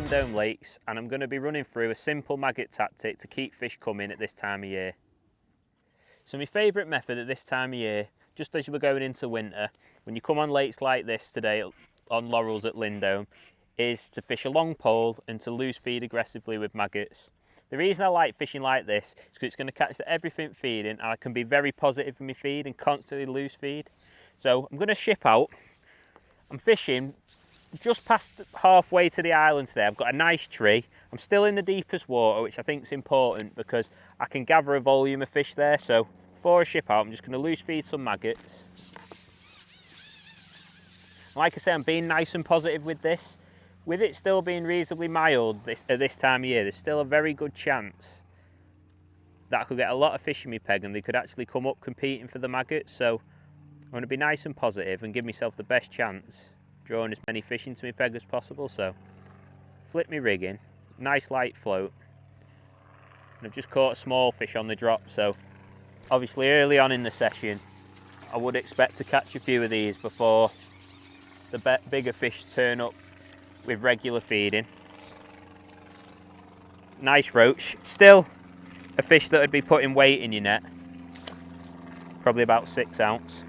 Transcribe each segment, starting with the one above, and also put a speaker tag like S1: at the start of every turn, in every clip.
S1: Lindome Lakes and I'm going to be running through a simple maggot tactic to keep fish coming at this time of year. So my favourite method at this time of year, just as we're going into winter, when you come on lakes like this today on Laurels at Lindome, is to fish a long pole and to loose feed aggressively with maggots. The reason I like fishing like this is because it's going to catch everything feeding and I can be very positive in my feed and constantly loose feed. So I'm going to ship out. I'm fishing just past halfway to the island today. I've got a nice tree. I'm still in the deepest water, which I think is important because I can gather a volume of fish there. So before I ship out, I'm just going to loose feed some maggots. Like I say, I'm being nice and positive with this. With it still being reasonably mild at this time of year, there's still a very good chance that I could get a lot of fish in my peg and they could actually come up competing for the maggots. So I'm going to be nice and positive and give myself the best chance drawing as many fish into my peg as possible. So flip my rig in, nice light float, and I've just caught a small fish on the drop. So obviously early on in the session I would expect to catch a few of these before the bigger fish turn up with regular feeding. Nice roach, still a fish that would be putting weight in your net, probably about 6 ounce.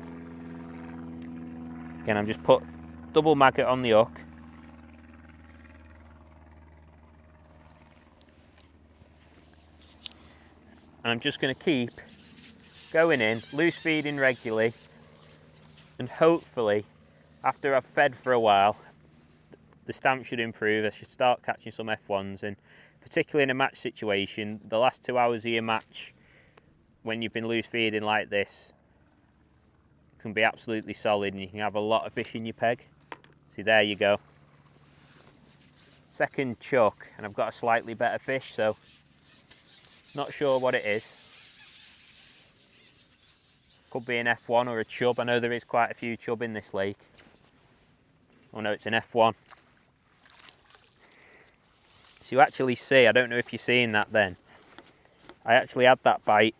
S1: Again, I'm just put double maggot on the hook. And I'm just going to keep going in, loose feeding regularly, and hopefully after I've fed for a while, the stamp should improve. I should start catching some F1s, and particularly in a match situation, the last 2 hours of your match, when you've been loose feeding like this, can be absolutely solid and you can have a lot of fish in your peg. See, there you go. Second chuck, and I've got a slightly better fish, so not sure what it is. Could be an F1 or a chub. I know there is quite a few chub in this lake. Oh no, it's an F1. So you actually see, I don't know if you're seeing that then, I actually had that bite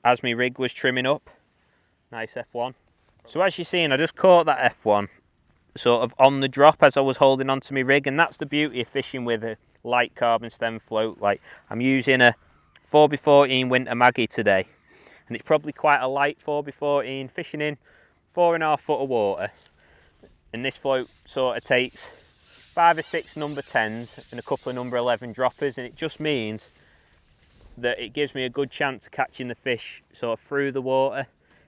S1: as my rig was trimming up. Nice F1. So as you're seeing, I just caught that F1 sort of on the drop as I was holding onto my rig, and that's the beauty of fishing with a light carbon stem float. Like, I'm using a 4x14 winter Maggot today, and it's probably quite a light 4x14, fishing in 4.5 foot of water, and this float sort of takes 5 or 6 number 10s and a couple of number 11 droppers, and it just means that it gives me a good chance of catching the fish sort of through the water.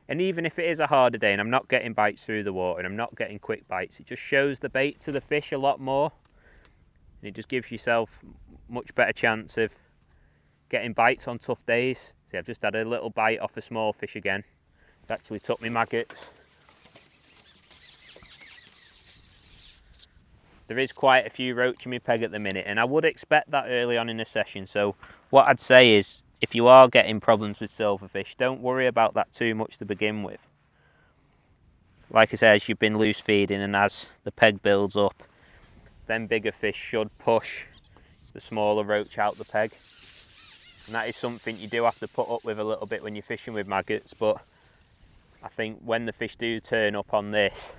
S1: And even if it is a harder day and I'm not getting bites through the water and I'm not getting quick bites, it just shows the bait to the fish a lot more, and it just gives yourself much better chance of getting bites on tough days. See, I've just had a little bite off a small fish again. It actually took me maggots. There is quite a few roach in my peg at the minute, and I would expect that early on in the session. So what I'd say is, if you are getting problems with silverfish, don't worry about that too much to begin with. Like I said, as you've been loose feeding and as the peg builds up, then bigger fish should push the smaller roach out the peg. And that is something you do have to put up with a little bit when you're fishing with maggots, but I think when the fish do turn up on this,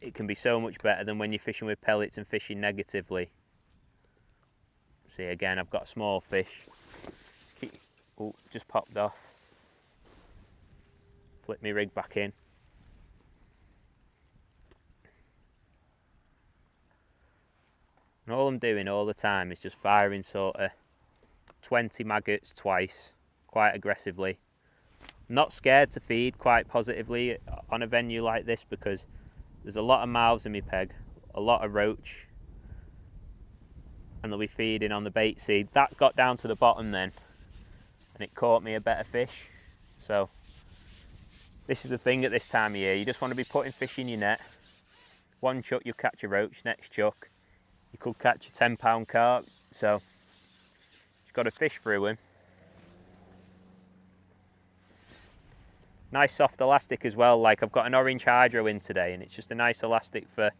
S1: it can be so much better than when you're fishing with pellets and fishing negatively. See, again, I've got a small fish. Oh, just popped off. Flip my rig back in. And all I'm doing all the time is just firing sort of 20 maggots twice, quite aggressively. I'm not scared to feed quite positively on a venue like this because there's a lot of mouths in my peg, a lot of roach, and they'll be feeding on the bait seed. That got down to the bottom then, and it caught me a better fish. So this is the thing at this time of year, you just want to be putting fish in your net. One chuck you'll catch a roach, next chuck you could catch a 10-pound carp. So just got to fish through him. Nice soft elastic as well, like I've got an orange hydro in today, and it's just a nice elastic for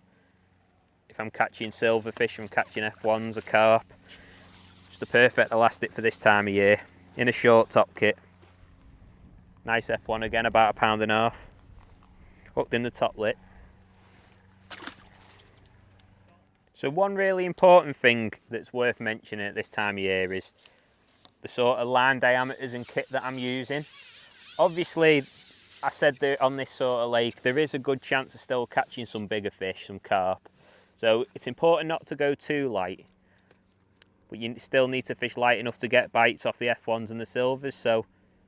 S1: if I'm catching silverfish, I'm catching F1s or carp. Just a perfect elastic for this time of year, in a short top kit. Nice F1 again, about 1.5 pounds. Hooked in the top lip. So one really important thing that's worth mentioning at this time of year is the sort of line diameters and kit that I'm using. Obviously, I said that on this sort of lake, there is a good chance of still catching some bigger fish, some carp. So it's important not to go too light, but you still need to fish light enough to get bites off the F1s and the silvers. So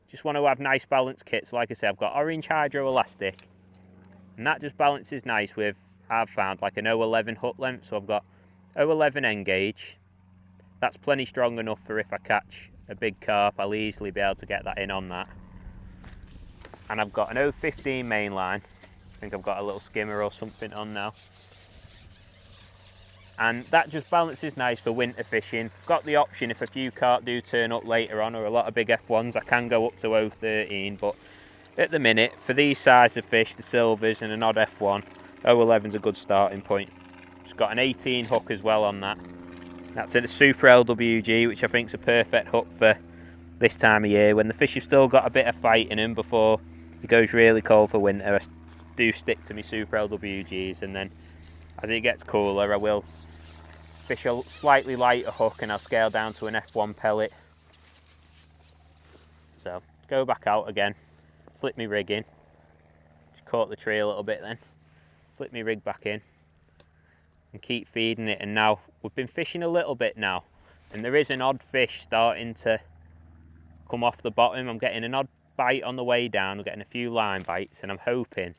S1: just want to have nice balanced kits. Like I said, I've got orange hydro elastic, and that just balances nice with, I've found, like an 0.11 hook length. So I've got 0.11 end gauge. That's plenty strong enough for if I catch a big carp, I'll easily be able to get that in on that. And I've got an 0.15 main line. I think I've got a little skimmer or something on now. And that just balances nice for winter fishing. Got the option, if a few carp do turn up later on, or a lot of big F1s, I can go up to 0.13, but at the minute, for these size of fish, the silvers and an odd F1, 0.11's a good starting point. It's got an 18 hook as well on that. That's a Super LWG, which I think is a perfect hook for this time of year, when the fish have still got a bit of fight in them before it goes really cold for winter. I do stick to my Super LWGs, and then as it gets cooler I will fish a slightly lighter hook and I'll scale down to an F1 pellet. So go back out again, flip my rig in, just caught the tree a little bit then, flip my rig back in and keep feeding it. And now we've been fishing a little bit now, and there is an odd fish starting to come off the bottom. I'm getting an odd bite on the way down, I'm getting a few line bites, and I'm hoping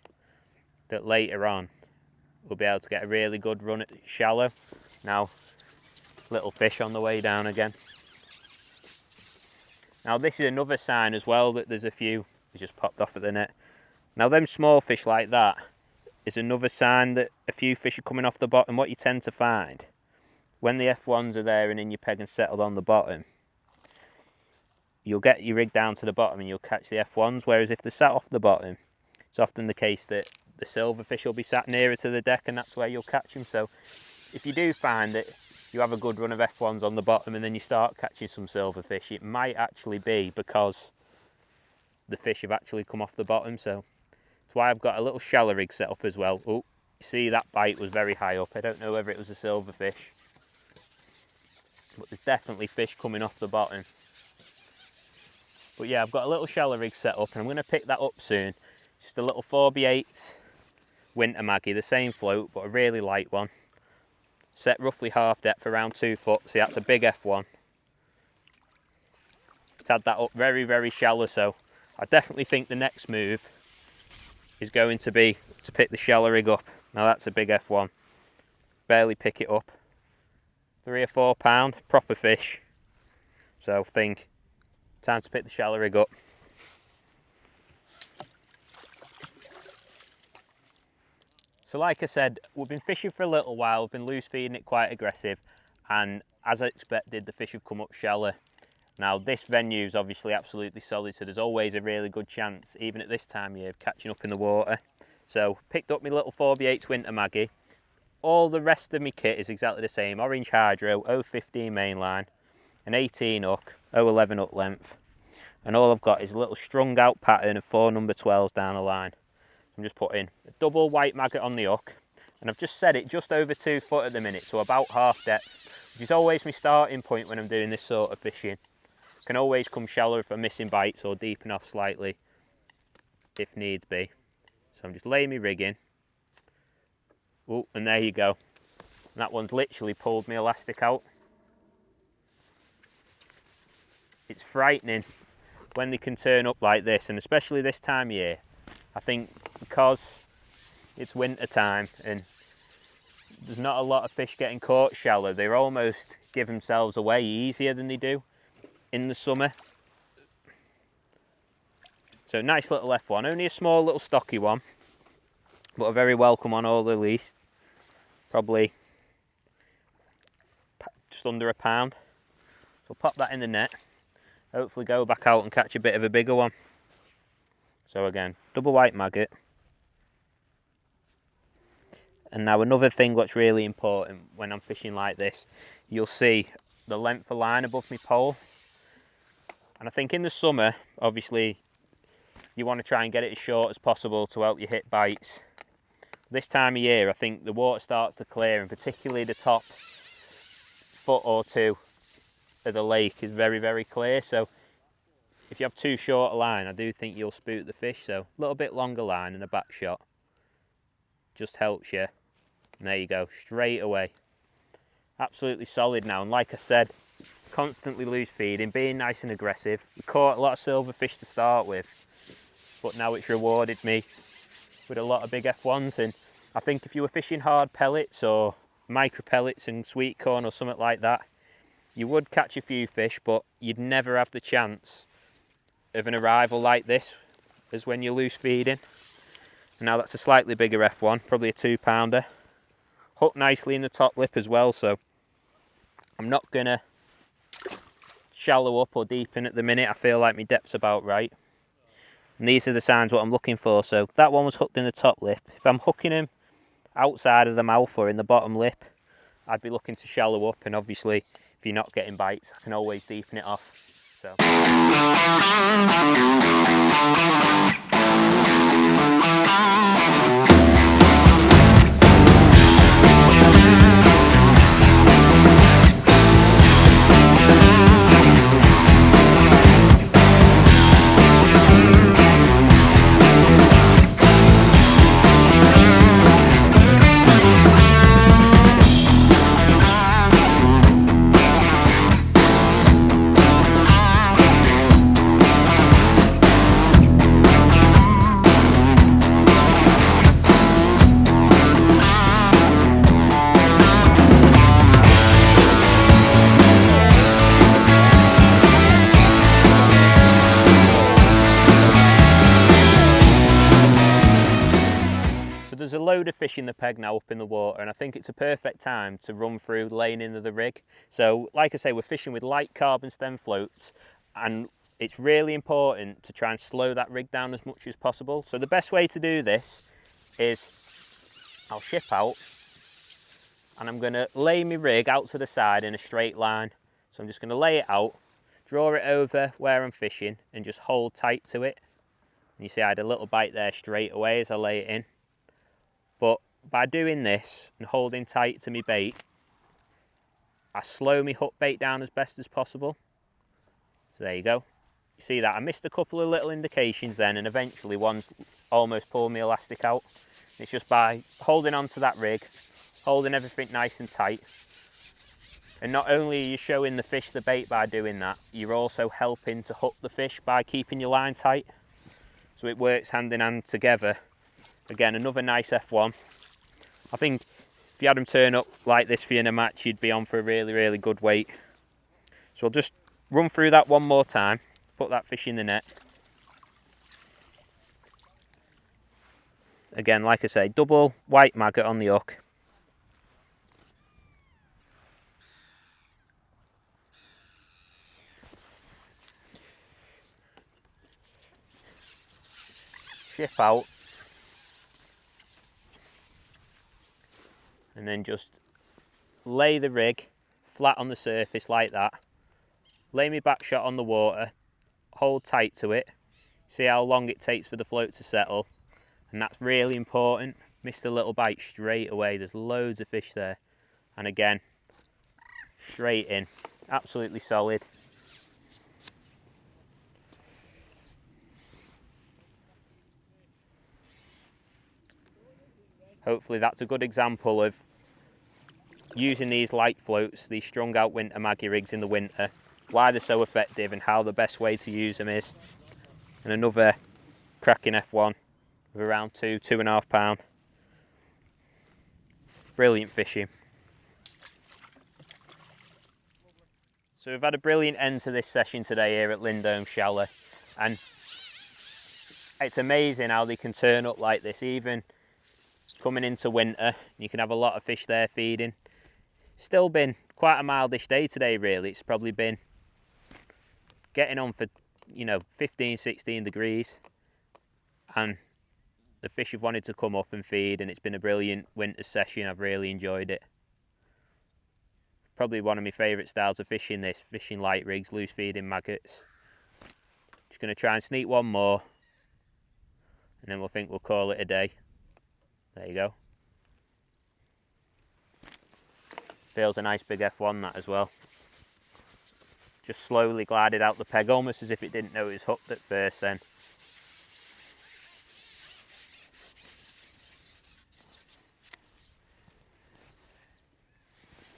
S1: that later on we'll be able to get a really good run at shallow. Now, little fish on the way down again. Now this is another sign as well that there's a few, they just popped off at the net. Now them small fish like that is another sign that a few fish are coming off the bottom. What you tend to find, when the F1s are there and in your peg and settled on the bottom, you'll get your rig down to the bottom and you'll catch the F1s, whereas if they're sat off the bottom, it's often the case that the silverfish will be sat nearer to the deck, and that's where you'll catch them. So if you do find that you have a good run of F1s on the bottom and then you start catching some silverfish, it might actually be because the fish have actually come off the bottom. So that's why I've got a little shallow rig set up as well. Oh, you see that bite was very high up. I don't know whether it was a silverfish, but there's definitely fish coming off the bottom. But yeah, I've got a little shallow rig set up and I'm going to pick that up soon. Just a little 4x8 winter maggie, the same float but a really light one. Set roughly half depth, around 2 foot. See, that's a big F1. It's had that up very, very shallow, so I definitely think the next move is going to be to pick the shallow rig up. Now that's a big F1. Barely pick it up. 3 or 4 pound, proper fish. So I think time to pick the shallow rig up. So like I said, we've been fishing for a little while, we've been loose feeding it quite aggressive, and as I expected, the fish have come up shallow. Now this venue is obviously absolutely solid, so there's always a really good chance, even at this time of year, of catching up in the water. So picked up my little 4x8 winter maggie. All the rest of my kit is exactly the same: orange hydro, 0.15 main line, an 18 hook, 0.11 hook length, and all I've got is a little strung out pattern of 4 number 12s down the line. I'm just putting a double white maggot on the hook, and I've just set it just over 2 foot at the minute, so about half depth, which is always my starting point when I'm doing this sort of fishing. Can always come shallow if I'm missing bites or deepen off slightly if needs be. So I'm just laying my rig in. Oh, and there you go. That one's literally pulled my elastic out. It's frightening when they can turn up like this, and especially this time of year. I think because it's winter time and there's not a lot of fish getting caught shallow, they almost give themselves away easier than they do in the summer. So nice little F1, only a small little stocky one, but a very welcome one all the least. Probably just under a pound. So pop that in the net, hopefully go back out and catch a bit of a bigger one. So again, double white maggot. And now another thing what's really important when I'm fishing like this, you'll see the length of line above my pole. And I think in the summer, obviously, you want to try and get it as short as possible to help you hit bites. This time of year, I think the water starts to clear, and particularly the top foot or two of the lake is very, very clear. So if you have too short a line, I do think you'll spook the fish. So a little bit longer line and a back shot just helps you. And there you go, straight away. Absolutely solid now. And like I said, constantly loose feeding, being nice and aggressive. We caught a lot of silverfish to start with, but now it's rewarded me with a lot of big F1s. And I think if you were fishing hard pellets or micro pellets and sweet corn or something like that, you would catch a few fish, but you'd never have the chance of an arrival like this as when you're loose feeding. And now that's a slightly bigger F1, probably a 2-pounder. Hooked nicely in the top lip as well, so I'm not gonna shallow up or deepen at the minute. I feel like my depth's about right. And these are the signs what I'm looking for. So that one was hooked in the top lip. If I'm hooking him outside of the mouth or in the bottom lip, I'd be looking to shallow up, and obviously if you're not getting bites, I can always deepen it off. So. There's a load of fish in the peg now up in the water, and I think it's a perfect time to run through laying into the rig. So like I say, we're fishing with light carbon stem floats, and it's really important to try and slow that rig down as much as possible. So the best way to do this is I'll ship out and I'm going to lay my rig out to the side in a straight line. So I'm just going to lay it out, draw it over where I'm fishing, and just hold tight to it. And you see I had a little bite there straight away as I lay it in. But by doing this and holding tight to my bait, I slow my hook bait down as best as possible. So there you go. You see that? I missed a couple of little indications then, and eventually one almost pulled my elastic out. It's just by holding onto that rig, holding everything nice and tight. And not only are you showing the fish the bait by doing that, you're also helping to hook the fish by keeping your line tight. So it works hand in hand together. Again, another nice F1. I think if you had them turn up like this for you in a match, you'd be on for a really, really good weight. So I'll just run through that one more time, put that fish in the net. Again, like I say, double white maggot on the hook. Ship out. And then just lay the rig flat on the surface like that. Lay my back shot on the water, hold tight to it, see how long it takes for the float to settle, and that's really important. Missed a little bite straight away, there's loads of fish there. And again, straight in, absolutely solid. Hopefully that's a good example of using these light floats, these strung out winter maggie rigs in the winter, why they're so effective and how the best way to use them is. And another cracking F1 of around 2.5 pound. Brilliant fishing. So we've had a brilliant end to this session today here at Lindholm Shallow, and it's amazing how they can turn up like this even coming into winter. You can have a lot of fish there feeding. Still been quite a mildish day today really. It's probably been getting on for 15-16 degrees, and the fish have wanted to come up and feed, and it's been a brilliant winter session. I've really enjoyed it. Probably one of my favourite styles of fishing this, fishing light rigs, loose feeding maggots. Just going to try and sneak one more, and then we'll call it a day. There you go. Feels a nice big F1 that as well. Just slowly glided out the peg, almost as if it didn't know it was hooked at first then.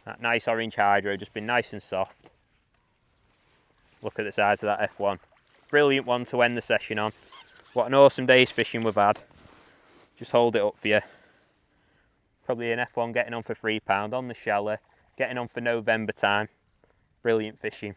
S1: That nice orange hydro, just been nice and soft. Look at the size of that F1. Brilliant one to end the session on. What an awesome day's fishing we've had. Just hold it up for you. Probably an F1 getting on for £3 on the sheller, getting on for November time. Brilliant fishing.